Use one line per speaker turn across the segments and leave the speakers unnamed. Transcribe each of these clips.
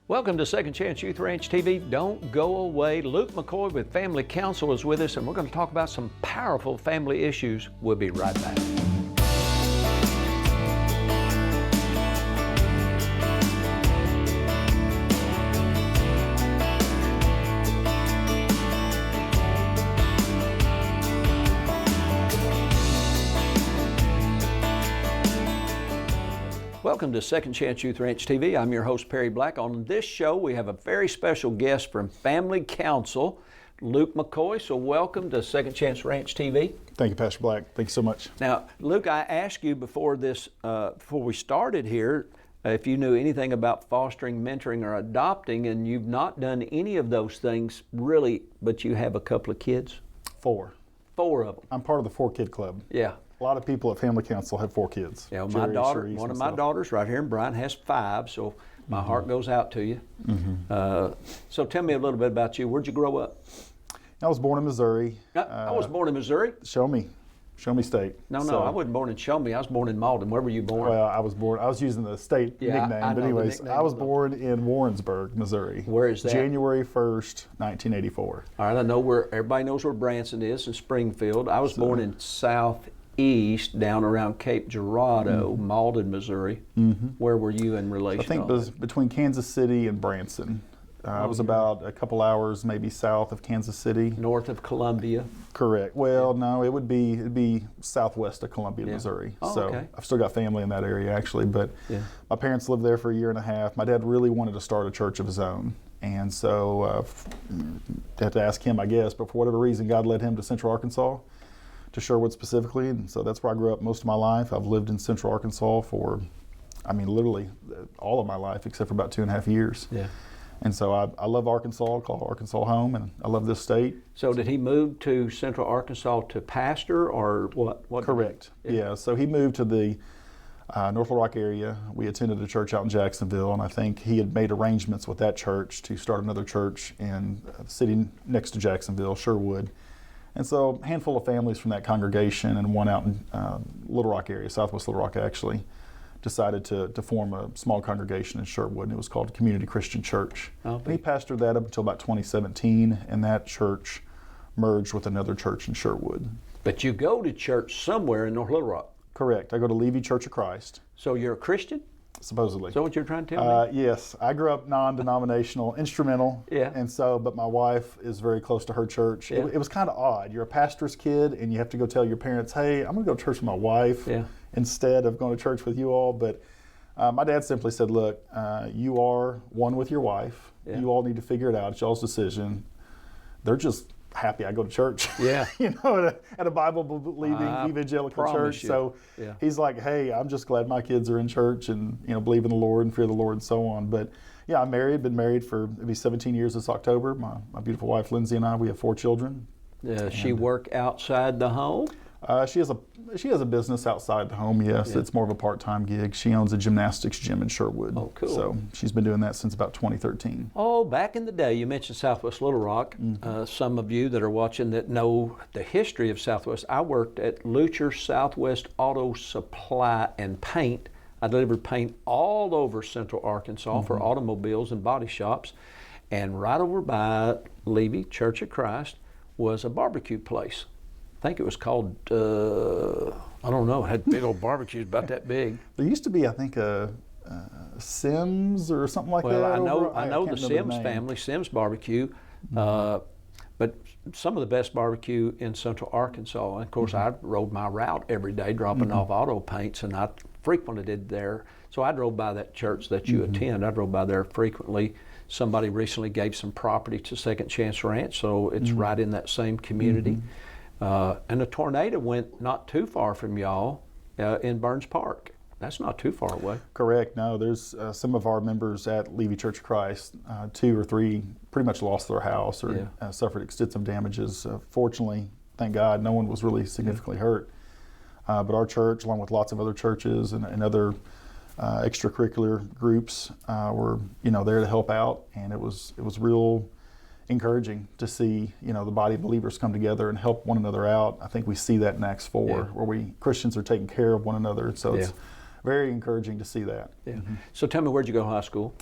Welcome to Second Chance Youth Ranch TV. Don't go away. Luke McCoy with Family Counsel is with us, and we're going to talk about some powerful family issues. We'll be right back. Welcome to Second Chance Youth Ranch TV. I'm your host, Perry Black. On this show, we have a very special guest from Family Counsel, Luke McCoy. So welcome to Second Chance Ranch TV.
Thank you, Pastor Black. Thank you so much.
Now, Luke, I asked you before we started here, if you knew anything about fostering, mentoring, or adopting, and you've not done any of those things really, but you have a couple of kids?
Four
of them.
I'm part of the 4-kid club.
Yeah.
A lot of people at Family Counsel have 4 kids.
Yeah,
Jerry,
my daughter,
Sharice,
one of my
myself.
daughters right here in Bryan has 5, so my heart goes out to you. So tell me a little bit about you. Where'd you grow up?
I was born in Missouri.
I was born in Missouri.
Show me State.
No,
So,
I wasn't born in Show Me. I was born in Malden. Where were you born?
Well, I was using the state
Yeah,
nickname,
I
but
know the
anyways,
nickname
I was
of the-
born in Warrensburg, Missouri.
Where is that?
January 1st, 1984.
All right, I know where everybody knows where Branson is in Springfield. I was born in southeast, down around Cape Girardeau, Malden, Missouri. Where were you in relation?
I think it
to all
was between Kansas City and Branson. I was about a couple hours maybe south of Kansas City.
that? North of Columbia.
Correct. Well, no, it'd be southwest of Columbia, Missouri.
Oh,
so
okay.
I've still got family in that area actually, but my parents lived there for a year and a half. My dad really wanted to start a church of his own, and so had to ask him, I guess. But for whatever reason, God led him to Central Arkansas, to Sherwood specifically, and so that's where I grew up most of my life. I've lived in Central Arkansas for, literally all of my life except for about 2.5 years.
Yeah.
And so I love Arkansas, call Arkansas home, and I love this state.
So did he move to Central Arkansas to pastor, or what?
Correct. Yeah. So he moved to the North Little Rock area. We attended a church out in Jacksonville, and I think he had made arrangements with that church to start another church in the city next to Jacksonville, Sherwood. And so a handful of families from that congregation and one out in Little Rock area, Southwest Little Rock actually, decided to form a small congregation in Sherwood, and it was called Community Christian Church.
Oh,
and he pastored that up until about 2017, and that church merged with another church in Sherwood.
But you go to church somewhere in North Little Rock.
Correct. I go to Levy Church of Christ.
So you're a Christian?
Supposedly.
Is that what you're trying to tell me?
Yes. I grew up non-denominational, instrumental.
Yeah.
And so, but my wife is very close to her church.
Yeah.
It was kind of odd. You're a pastor's kid, and you have to go tell your parents, hey, I'm going to go to church with my wife instead of going to church with you all. But my dad simply said, look, you are one with your wife.
Yeah.
You all need to figure it out. It's y'all's decision. They're just happy I go to church.
Yeah.
At a Bible-believing evangelical church.
you.
So he's like, hey, I'm just glad my kids are in church and believe in the Lord and fear the Lord and so on. But yeah, I'm married, been married for maybe 17 years this October. My beautiful wife, Lindsay, and I, we have 4 children.
She work outside the home?
She has a business outside the home, yes. Yeah. It's more of a part-time gig. She owns a gymnastics gym in Sherwood.
Oh, cool.
So she's been doing that since about 2013.
Oh, back in the day, you mentioned Southwest Little Rock. Some of you that are watching that know the history of Southwest. I worked at Lucher Southwest Auto Supply and Paint. I delivered paint all over Central Arkansas for automobiles and body shops. And right over by Levy Church of Christ was a barbecue place. I think it was called, I don't know, it had big old barbecues about that big.
There used to be, I think, a Sims or something like that.
Well, I know the Sims family, Sims Barbecue, but some of the best barbecue in Central Arkansas. And of course, I rode my route every day dropping off auto paints, and I frequently did there. So I drove by that church that you attend. I drove by there frequently. Somebody recently gave some property to Second Chance Ranch, so it's right in that same community. And a tornado went not too far from y'all in Burns Park. That's not too far away.
Correct. No, there's some of our members at Levy Church of Christ, 2 or 3 pretty much lost their house or suffered extensive damages. Fortunately, thank God, no one was really significantly hurt. But our church, along with lots of other churches and other extracurricular groups, were there to help out, and it was real encouraging to see the body of believers come together and help one another out. I think we see that in Acts 4 where Christians are taking care of one another, so it's very encouraging to see that.
So tell me, where'd you go to high school?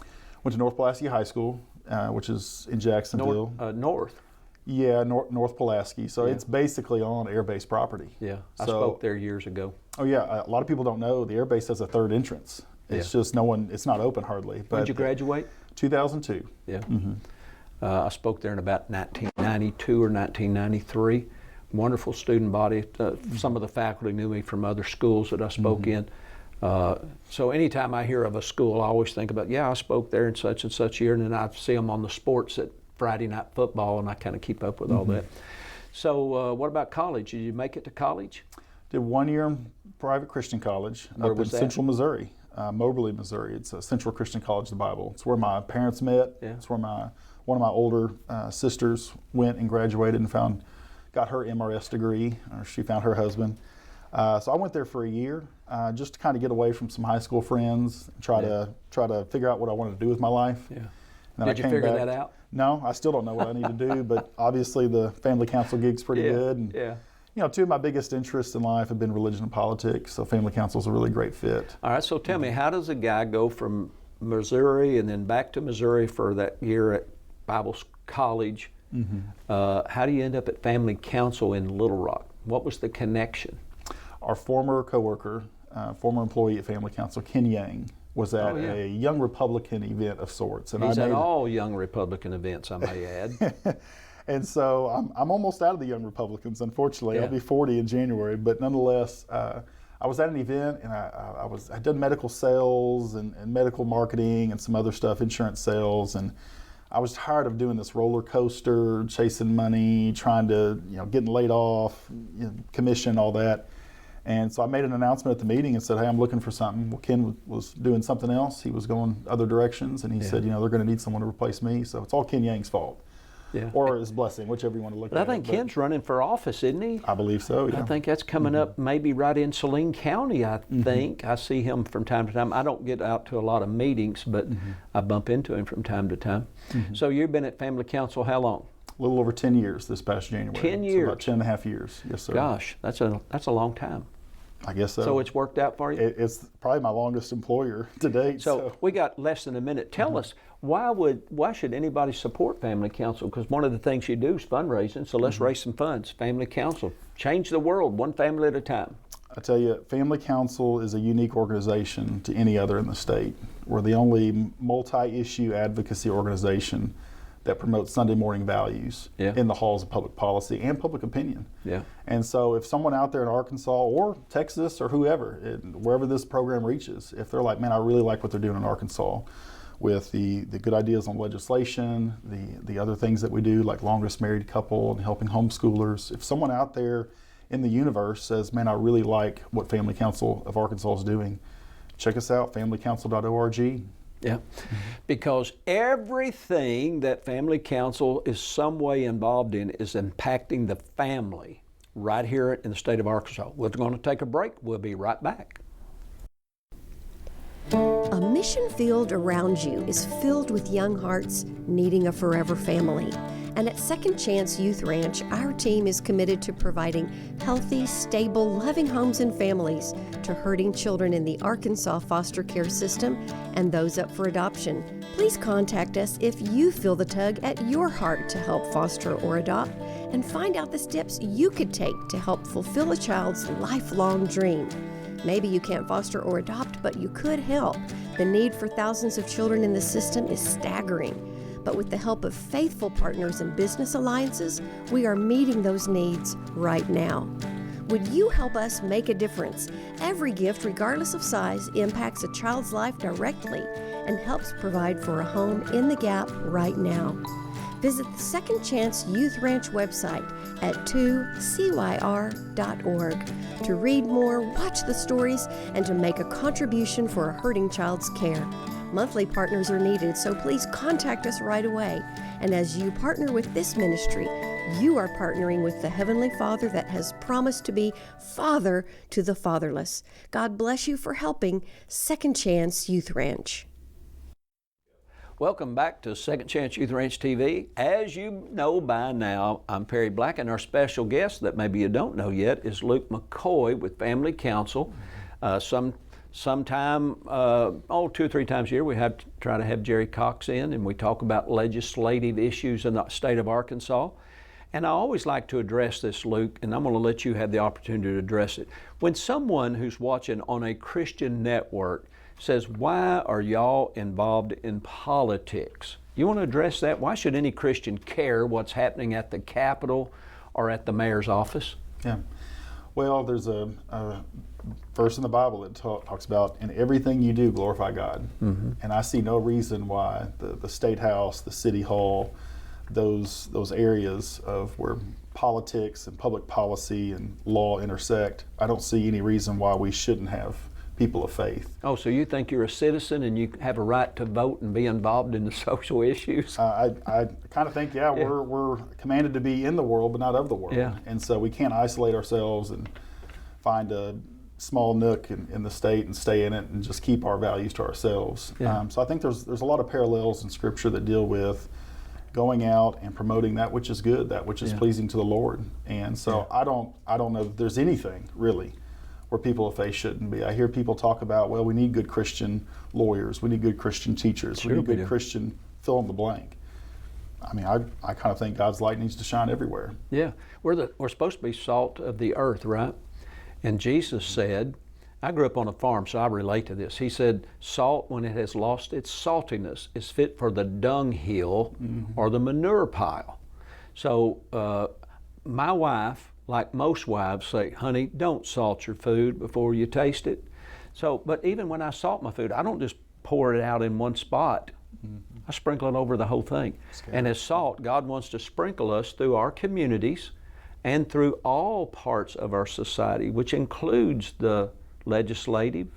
Went to North Pulaski High School, which is in Jacksonville.
North.
Yeah, North Pulaski. So
Yeah.
it's basically on Air Base property.
Yeah, I
So-
spoke there years ago.
Oh yeah, a lot of people don't know the Air Base has a third entrance. It's just it's not open hardly. But
When did you graduate?
2002.
Yeah. I spoke there in about 1992 or 1993. Wonderful student body. Some of the faculty knew me from other schools that I spoke in. So anytime I hear of a school, I always think about, I spoke there in such and such year, and then I see them on the sports at Friday night football, and I kind of keep up with all that. So what about college? Did you make it to college?
Did 1 year in private Christian college
Where
up
was
in
that?
Central Missouri, Moberly, Missouri. It's a Central Christian College of the Bible. It's where my parents met.
Yeah.
It's where one of my older sisters went and graduated and got her MRS degree, or she found her husband. So I went there for a year just to kind of get away from some high school friends, try to figure out what I wanted to do with my life.
Yeah.
And then
Did you figure that out?
No, I still don't know what I need to do, but obviously the family council gig's pretty good. And, two of my biggest interests in life have been religion and politics, so family council is a really great fit.
All right, so tell me, how does a guy go from Missouri and then back to Missouri for that year at Bible college? How do you end up at family council in Little Rock? What was the connection?
Our former coworker, former employee at family council, Ken Yang, was at a Young Republican event of sorts. And
He's at all Young Republican events, I may add.
And so I'm almost out of the Young Republicans, unfortunately. I'll be 40 in January, but nonetheless, I was at an event, and I'd done medical sales and medical marketing and some other stuff, insurance sales, and I was tired of doing this roller coaster, chasing money, trying to, getting laid off, commission, all that. And so I made an announcement at the meeting and said, hey, I'm looking for something. Well, Ken was doing something else. He was going other directions, and he said, they're going to need someone to replace me. So it's all Ken Yang's fault.
Yeah.
Or his blessing, whichever you want to look at it.
But I think Ken's running for office, isn't he?
I believe so, yeah.
I think that's coming up maybe right in Saline County, I think. I see him from time to time. I don't get out to a lot of meetings, but I bump into him from time to time. So you've been at family council how long?
A little over 10 years this past January.
10 years?
So about 10 and a half years, yes, sir.
Gosh, that's a long time.
I guess so.
So it's worked out for you?
It's probably my longest employer to date.
So we got less than a minute. Tell us, why should anybody support Family Council? Because one of the things you do is fundraising, so let's raise some funds. Family Council, change the world one family at a time.
I tell you, Family Council is a unique organization to any other in the state. We're the only multi-issue advocacy organization that promotes Sunday morning values in the halls of public policy and public opinion.
Yeah.
And so if someone out there in Arkansas or Texas or whoever, wherever this program reaches, if they're like, man, I really like what they're doing in Arkansas with the good ideas on legislation, the other things that we do, like longest married couple and helping homeschoolers, if someone out there in the universe says, man, I really like what Family Council of Arkansas is doing, check us out, familycouncil.org.
Yeah, because everything that Family Council is some way involved in is impacting the family right here in the state of Arkansas. We're going to take a break. We'll be right back.
A mission field around you is filled with young hearts needing a forever family. And at Second Chance Youth Ranch, our team is committed to providing healthy, stable, loving homes and families to hurting children in the Arkansas foster care system and those up for adoption. Please contact us if you feel the tug at your heart to help foster or adopt, and find out the steps you could take to help fulfill a child's lifelong dream. Maybe you can't foster or adopt, but you could help. The need for thousands of children in the system is staggering. But with the help of faithful partners and business alliances, we are meeting those needs right now. Would you help us make a difference? Every gift, regardless of size, impacts a child's life directly and helps provide for a home in the gap right now. Visit the Second Chance Youth Ranch website at 2CYR.org to read more, watch the stories, and to make a contribution for a hurting child's care. Monthly partners are needed, so please contact us right away. And as you partner with this ministry, you are partnering with the Heavenly Father that has promised to be Father to the fatherless. God bless you for helping Second Chance Youth Ranch.
Welcome back to Second Chance Youth Ranch TV. As you know by now, I'm Perry Black, and our special guest that maybe you don't know yet is Luke McCoy with Family Council. sometime, 2 or 3 times a year, we have to try to have Jerry Cox in, and we talk about legislative issues in the state of Arkansas. And I always like to address this, Luke, and I'm going to let you have the opportunity to address it. When someone who's watching on a Christian network says, "Why are y'all involved in politics?" You want to address that? Why should any Christian care what's happening at the Capitol or at the mayor's office?
Yeah. Well, there's a verse in the Bible that talks about, "In everything you do, glorify God." Mm-hmm. And I see no reason why the State House, the City Hall, those areas of where politics and public policy and law intersect, I don't see any reason why we shouldn't have people of faith.
Oh, so you think you're a citizen and you have a right to vote and be involved in the social issues?
I kind of think, yeah. We're commanded to be in the world, but not of the world.
Yeah.
And so we can't isolate ourselves and find a small nook in the state and stay in it and just keep our values to ourselves.
Yeah.
So I think there's a lot of parallels in Scripture that deal with going out and promoting that which is good, that which is pleasing to the Lord. And so I don't know that there's anything really where people of faith shouldn't be. I hear people talk about, well, we need good Christian lawyers, we need good Christian teachers,
Sure
we need good
do.
Christian fill in the blank. I mean, I kind of think God's light needs to shine everywhere.
Yeah, we're supposed to be salt of the earth, right? And Jesus said, I grew up on a farm, so I relate to this. He said, salt, when it has lost its saltiness, is fit for the dunghill or the manure pile. So my wife, like most wives, say, honey, don't salt your food before you taste it. So, but even when I salt my food, I don't just pour it out in one spot. I sprinkle it over the whole thing. And as salt, God wants to sprinkle us through our communities and through all parts of our society, which includes the legislative,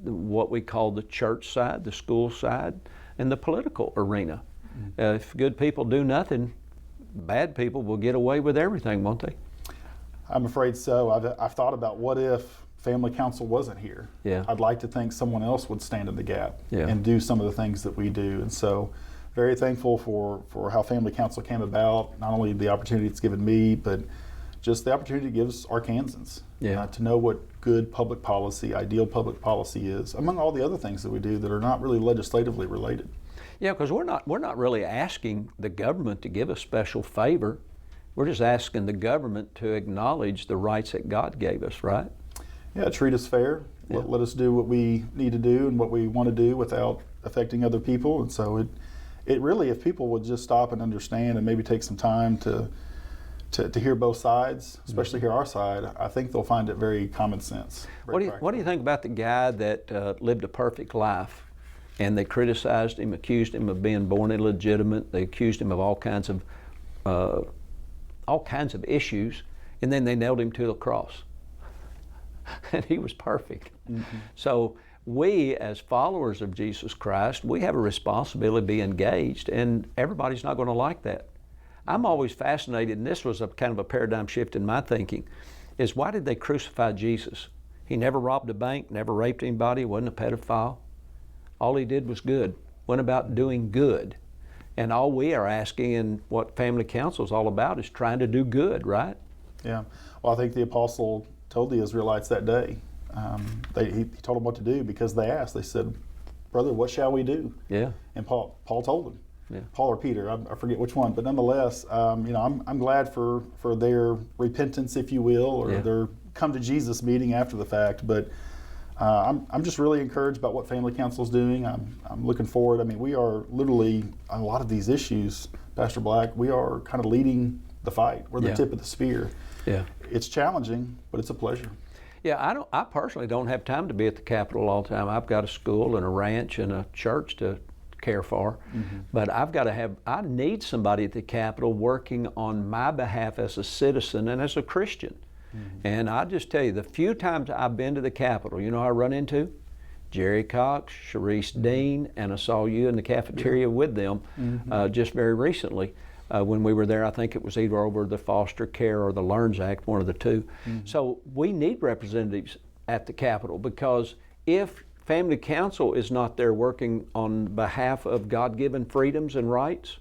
what we call the church side, the school side, and the political arena. If good people do nothing, bad people will get away with everything, won't they?
I'm afraid so. I've thought about, what if family council wasn't here?
Yeah.
I'd like to think someone else would stand in the gap and do some of the things that we do. And so very thankful for how family council came about, not only the opportunity it's given me, but just the opportunity it gives Arkansans to know what good public policy, ideal public policy is, among all the other things that we do that are not really legislatively related.
Yeah, because we're not really asking the government to give a special favor. We're just asking the government to acknowledge the rights that God gave us, right?
Yeah, treat us fair.
Yeah.
Let us do what we need to do and what we want to do without affecting other people. And so it really, if people would just stop and understand and maybe take some time to hear both sides, especially hear our side, I think they'll find it very common sense.
What do you think about the guy that lived a perfect life, and they criticized him, accused him of being born illegitimate, they accused him of all kinds of issues, and then they nailed him to the cross? And he was perfect. So we, as followers of Jesus Christ, we have a responsibility to be engaged, and everybody's not going to like that. I'm always fascinated, and this was a kind of a paradigm shift in my thinking, is why did they crucify Jesus? He never robbed a bank, never raped anybody, wasn't a pedophile. All he did was good, went about doing good. And all we are asking, and what family council is all about, is trying to do good, right?
Yeah. Well, I think the apostle told the Israelites that day, he told them what to do because they asked. They said, brother, what shall we do?
Yeah.
And Paul told them.
Yeah.
Paul or Peter, I forget which one, but nonetheless, I'm glad for their repentance, if you will, or their come to Jesus meeting after the fact. But I'm just really encouraged about what Family Council is doing. I'm looking forward. I mean, we are literally on a lot of these issues, Pastor Black. We are kind of leading the fight. We're the tip of the spear.
Yeah.
It's challenging, but it's a pleasure.
Yeah, I personally don't have time to be at the Capitol all the time. I've got a school and a ranch and a church to care for, but I need somebody at the Capitol working on my behalf as a citizen and as a Christian. And I just tell you, the few times I've been to the Capitol, you know who I run into? Jerry Cox, Sharice Dean, and I saw you in the cafeteria with them just very recently. When we were there, I think it was either over the Foster Care or the Learns Act, one of the two. So we need representatives at the Capitol, because if Family Council is not there working on behalf of God-given freedoms and rights,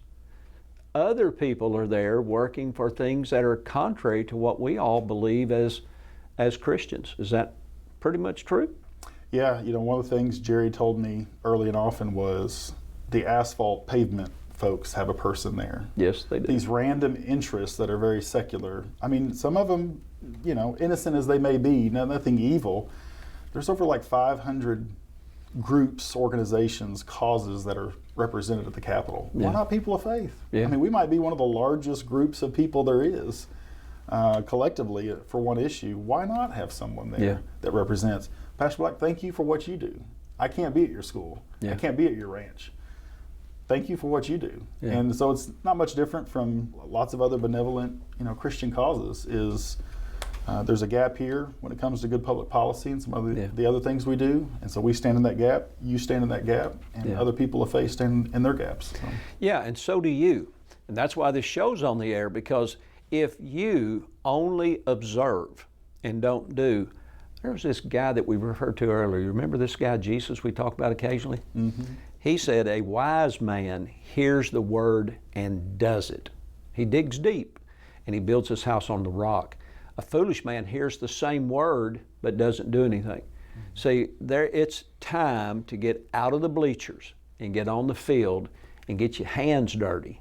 other people are there working for things that are contrary to what we all believe as Christians. Is that pretty much true?
Yeah, one of the things Jerry told me early and often was the asphalt pavement folks have a person there.
Yes, they do.
These random interests that are very secular. I mean, some of them, innocent as they may be, nothing evil. There's over like 500 groups, organizations, causes that are represented at the Capitol.
Yeah.
Why not people of faith?
Yeah.
I mean, we might be one of the largest groups of people there is collectively for one issue. Why not have someone there that represents? Pastor Black, thank you for what you do. I can't be at your school.
Yeah.
I can't be at your ranch. Thank you for what you do.
Yeah.
And so it's not much different from lots of other benevolent, Christian causes. There's a gap here when it comes to good public policy and some of the other things we do. And so we stand in that gap, you stand in that gap, and other people of faith stand in their gaps. So.
Yeah, and so do you. And that's why this show's on the air, because if you only observe and don't do, there's this guy that we referred to earlier. Remember this guy, Jesus, we talk about occasionally? Mm-hmm. He said, a wise man hears the word and does it. He digs deep and he builds his house on the rock. A foolish man hears the same word but doesn't do anything. Mm-hmm. See, it's time to get out of the bleachers and get on the field and get your hands dirty,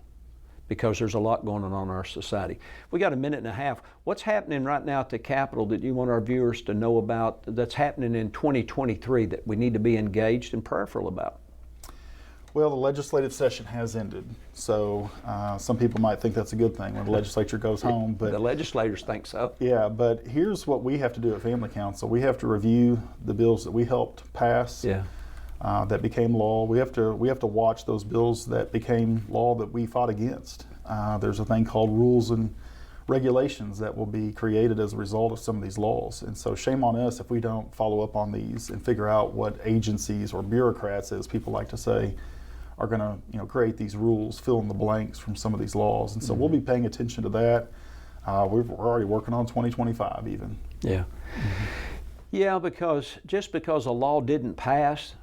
because there's a lot going on in our society. We got a minute and a half. What's happening right now at the Capitol that you want our viewers to know about that's happening in 2023 that we need to be engaged and prayerful about?
Well, the legislative session has ended, so some people might think that's a good thing when the legislature goes home. But
the legislators think so.
Yeah, but here's what we have to do at Family Council. We have to review the bills that we helped pass.
Yeah.
That became law. We have to watch those bills that became law that we fought against. There's a thing called rules and regulations that will be created as a result of some of these laws. And so shame on us if we don't follow up on these and figure out what agencies or bureaucrats, as people like to say, are going to create these rules, fill in the blanks from some of these laws. And so we'll be paying attention to that. We're already working on 2025 even.
Yeah. Mm-hmm. Yeah, because just because a law didn't pass,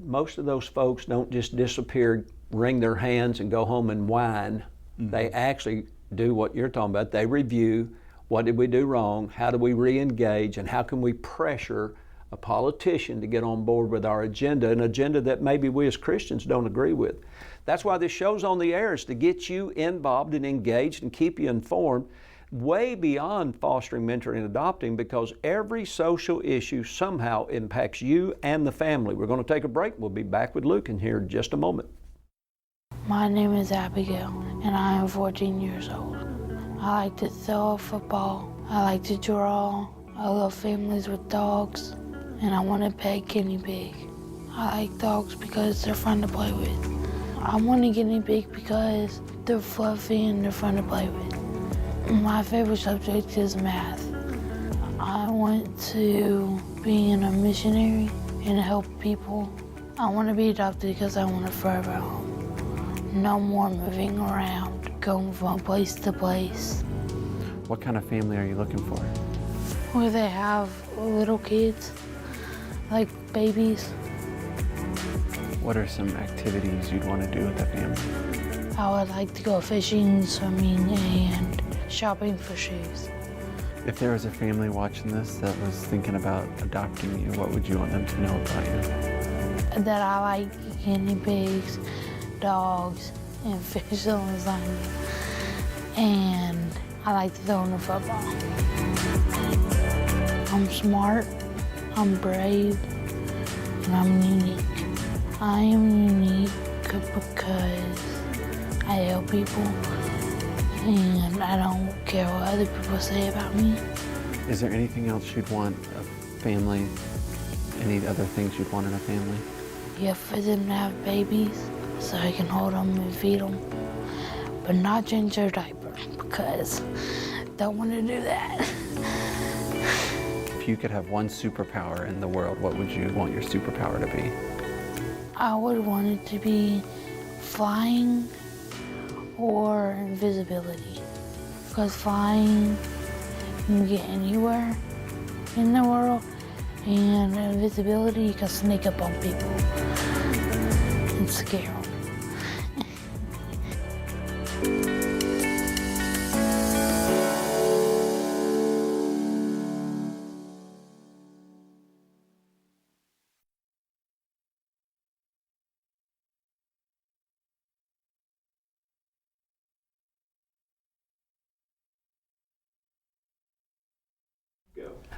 most of those folks don't just disappear, wring their hands, and go home and whine. Mm-hmm. They actually do what you're talking about. They review, what did we do wrong, how do we re-engage, and how can we pressure a politician to get on board with our agenda, an agenda that maybe we as Christians don't agree with. That's why this show's on the air, is to get you involved and engaged and keep you informed, way beyond fostering, mentoring, and adopting, because every social issue somehow impacts you and the family. We're going to take a break. We'll be back with Luke in here in just a moment.
My name is Abigail, and I am 14 years old. I like to throw a football. I like to draw. I love families with dogs, and I want to pet guinea pig. I like dogs because they're fun to play with. I want a guinea pig because they're fluffy and they're fun to play with. My favorite subject is math. I want to be a missionary and help people. I want to be adopted because I want a forever home. No more moving around, going from place to place.
What kind of family are you looking for?
Where they have little kids, like babies.
What are some activities you'd want to do with the family?
I would like to go fishing, swimming, and shopping for shoes.
If there was a family watching this that was thinking about adopting you, what would you want them to know about you?
That I like guinea pigs, dogs, and fish and lasagna. And I like to throw in a football. I'm smart, I'm brave, and I'm unique. I am unique because I help people, and I don't care what other people say about me.
Is there anything else you'd want a family, any other things you'd want in a family?
Yeah, for them to have babies so I can hold them and feed them, but not change their diaper because I don't want to do that.
If you could have one superpower in the world, what would you want your superpower to be?
I would want it to be flying or invisibility, because flying, you can get anywhere in the world, and invisibility, you can sneak up on people and scare them.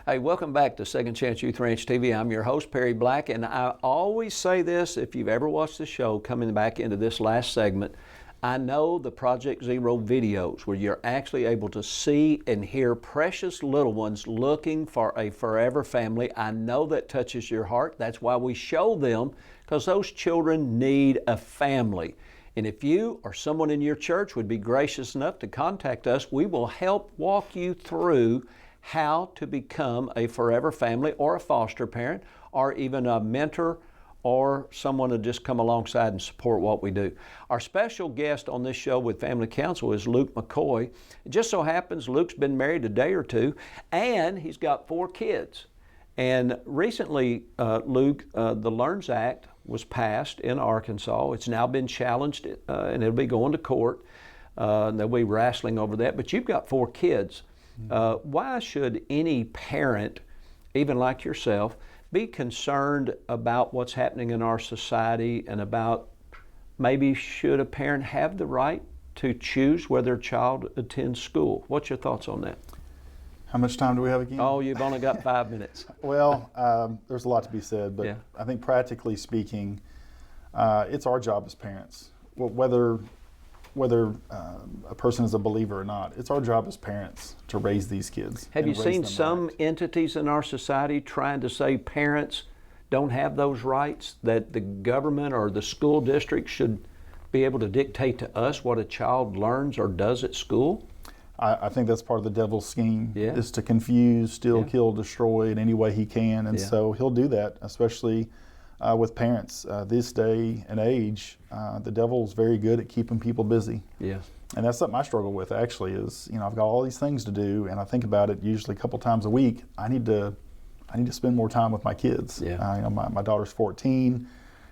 Hey, welcome back to Second Chance Youth Ranch TV. I'm your host, Perry Black, and I always say this, if you've ever watched the show, coming back into this last segment, I know the Project Zero videos where you're actually able to see and hear precious little ones looking for a forever family. I know that touches your heart. That's why we show them, because those children need a family. And if you or someone in your church would be gracious enough to contact us, we will help walk you through how to become a forever family or a foster parent or even a mentor or someone to just come alongside and support what we do. Our special guest on this show with Family Counsel is Luke McCoy. It just so happens Luke's been married a day or two, and he's got 4 kids. And recently, Luke, the LEARNS Act was passed in Arkansas. It's now been challenged, and it'll be going to court. And they'll be wrestling over that. But you've got 4 kids. Why should any parent, even like yourself, be concerned about what's happening in our society, and about maybe should a parent have the right to choose where their child attends school? What's your thoughts on that?
How much time do we have again?
Oh, you've only got 5 minutes.
Well, there's a lot to be said, but
Yeah.
I think practically speaking, it's our job as parents, whether a person is a believer or not. It's our job as parents to raise these kids.
Have you
raise
seen
them
some
right.
entities in our society trying to say parents don't have those rights, that the government or the school district should be able to dictate to us what a child learns or does at school?
I think that's part of the devil's scheme,
Yeah.
is to confuse, steal,
Yeah.
kill, destroy in any way he can. And
Yeah.
so he'll do that, especially with parents. This day and age, the devil's very good at keeping people busy.
Yeah.
And that's something I struggle with, actually, is, I've got all these things to do, and I think about it usually a couple times a week. I need to spend more time with my kids.
Yeah.
My daughter's 14.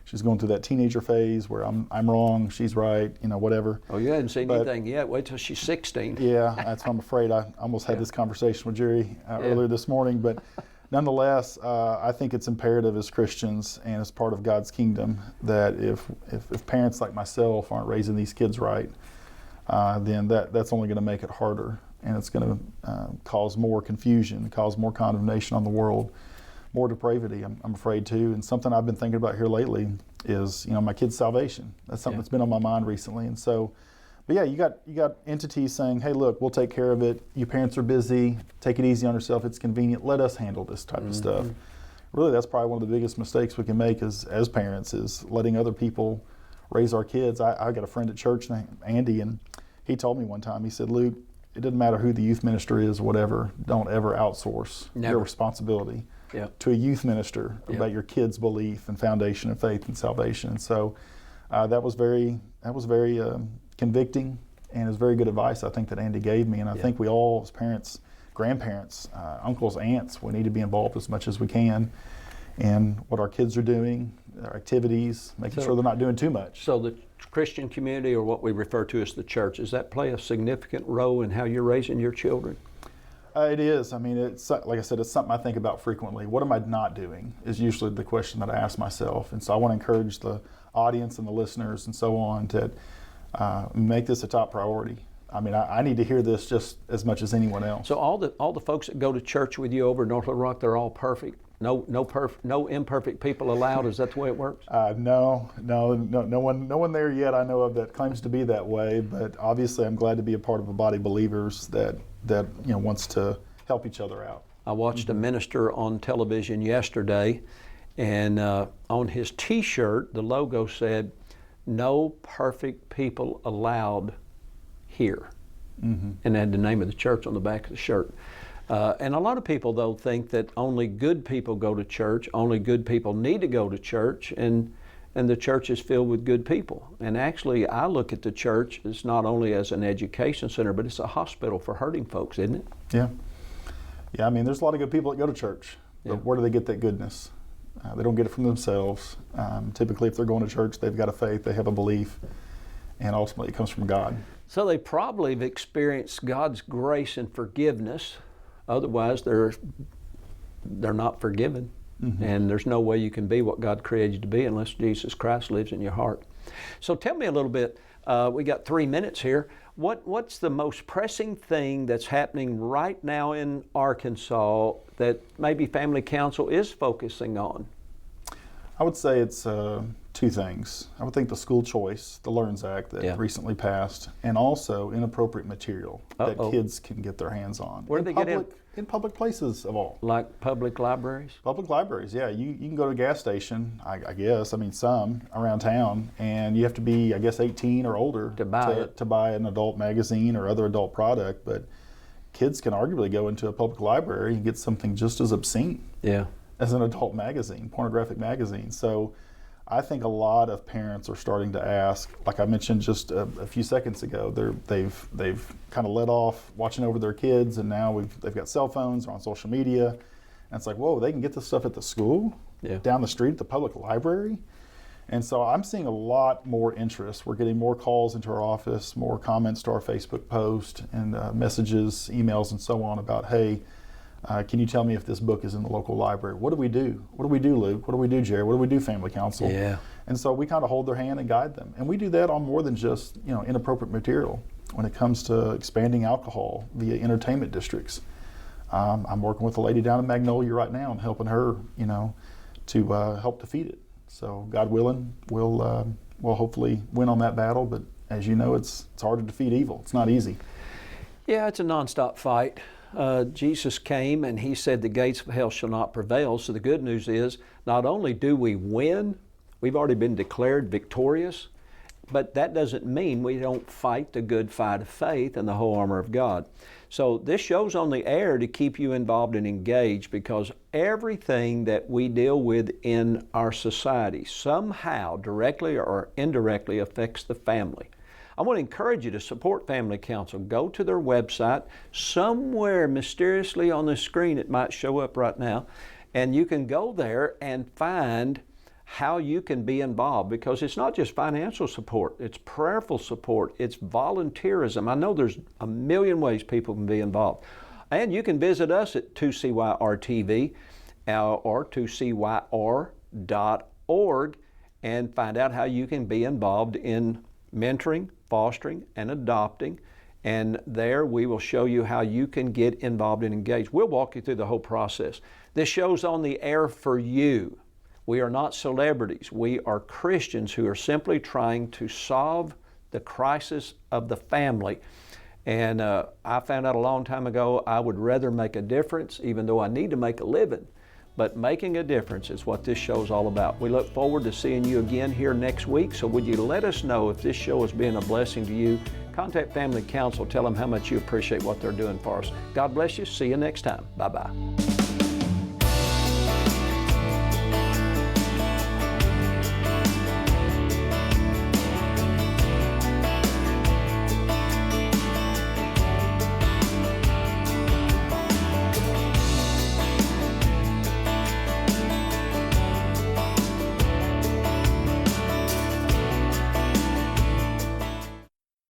She's going through that teenager phase where I'm wrong, she's right, whatever.
Oh, you hadn't seen
But-
anything yet. Wait till she's 16.
Yeah, that's what I'm afraid. I almost had this conversation with Jerry earlier this morning, but nonetheless, I think it's imperative as Christians and as part of God's kingdom that if parents like myself aren't raising these kids right, then that's only going to make it harder, and it's going to cause more confusion, cause more condemnation on the world, more depravity, I'm afraid too. And something I've been thinking about here lately is, my kids' salvation. That's something that's been on my mind recently. And so, but yeah, you got entities saying, hey, look, we'll take care of it. You parents are busy. Take it easy on yourself. It's convenient. Let us handle this type of stuff. Really, that's probably one of the biggest mistakes we can make as parents, is letting other people raise our kids. I got a friend at church named Andy, and he told me one time, he said, Luke, it doesn't matter who the youth minister is or whatever, don't ever outsource your responsibility to a youth minister about your kids' belief and foundation of faith and salvation. And so that was very convicting, and is very good advice, I think, that Andy gave me. And I think we all, as parents, grandparents, uncles, aunts, we need to be involved as much as we can in what our kids are doing, their activities, making sure they're not doing too much.
So the Christian community, or what we refer to as the church, does that play a significant role in how you're raising your children?
It is. I mean, it's like I said, it's something I think about frequently. What am I not doing is usually the question that I ask myself. And so I want to encourage the audience and the listeners and so on to make this a top priority. I mean, I need to hear this just as much as anyone else.
So all the folks that go to church with you over at North Little Rock, they're all perfect? No imperfect people allowed? Is that the way it works?
No one there yet I know of that claims to be that way. But obviously, I'm glad to be a part of a body of believers that wants to help each other out.
I watched a minister on television yesterday, and on his T-shirt, the logo said, "No perfect people allowed here," and had the name of the church on the back of the shirt. And a lot of people, though, think that only good people go to church, only good people need to go to church, and the church is filled with good people. And actually, I look at the church as not only as an education center, but it's a hospital for hurting folks, isn't it?
Yeah. Yeah, I mean, there's a lot of good people that go to church, but where do they get that goodness? They don't get it from themselves. Typically, if they're going to church, they've got a faith, they have a belief, and ultimately it comes from God.
So they probably have experienced God's grace and forgiveness. Otherwise, they're not forgiven. And there's no way you can be what God created you to be unless Jesus Christ lives in your heart. So tell me a little bit We got 3 minutes here. What's the most pressing thing that's happening right now in Arkansas that maybe Family Council is focusing on?
I would say it's two things. I would think the school choice, the LEARNS Act that recently passed, and also inappropriate material that kids can get their hands on.
Where do they get it?
In public places of all.
Like public libraries?
Public libraries, yeah. You can go to a gas station, I guess, some around town, and you have to be, I guess, 18 or older
to
buy an adult magazine or other adult product. But kids can arguably go into a public library and get something just as obscene as an adult magazine, pornographic magazine. So I think a lot of parents are starting to ask, like I mentioned just a few seconds ago, they've kind of let off watching over their kids, and now they've got cell phones, they're on social media, and it's like, whoa, they can get this stuff at the school, down the street at the public library. And so I'm seeing a lot more interest. We're getting more calls into our office, more comments to our Facebook post, and messages, emails, and so on about, hey, can you tell me if this book is in the local library? What do we do? What do we do, Luke? What do we do, Jerry? What do we do, Family Council?
Yeah.
And so we kind of hold their hand and guide them. And we do that on more than just, inappropriate material. When it comes to expanding alcohol via entertainment districts, I'm working with a lady down in Magnolia right now and helping her, to help defeat it. So God willing, we'll hopefully win on that battle. But as you know, it's hard to defeat evil. It's not easy.
Yeah, it's a nonstop fight. Jesus came and he said the gates of hell shall not prevail. So the good news is not only do we win, we've already been declared victorious, but that doesn't mean we don't fight the good fight of faith and the whole armor of God. So this show's on the air to keep you involved and engaged, because everything that we deal with in our society somehow directly or indirectly affects the family. I want to encourage you to support Family Council. Go to their website. Somewhere mysteriously on the screen it might show up right now, and you can go there and find how you can be involved, because it's not just financial support, it's prayerful support, it's volunteerism. I know there's a million ways people can be involved. And you can visit us at 2CYR-TV or 2CYR.org and find out how you can be involved in mentoring, fostering, and adopting. And there we will show you how you can get involved and engaged. We'll walk you through the whole process. This show's on the air for you. We are not celebrities. We are Christians who are simply trying to solve the crisis of the family. And I found out a long time ago I would rather make a difference, even though I need to make a living. But making a difference is what this show is all about. We look forward to seeing you again here next week. So would you let us know if this show has been a blessing to you? Contact Family Council. Tell them how much you appreciate what they're doing for us. God bless you. See you next time. Bye-bye.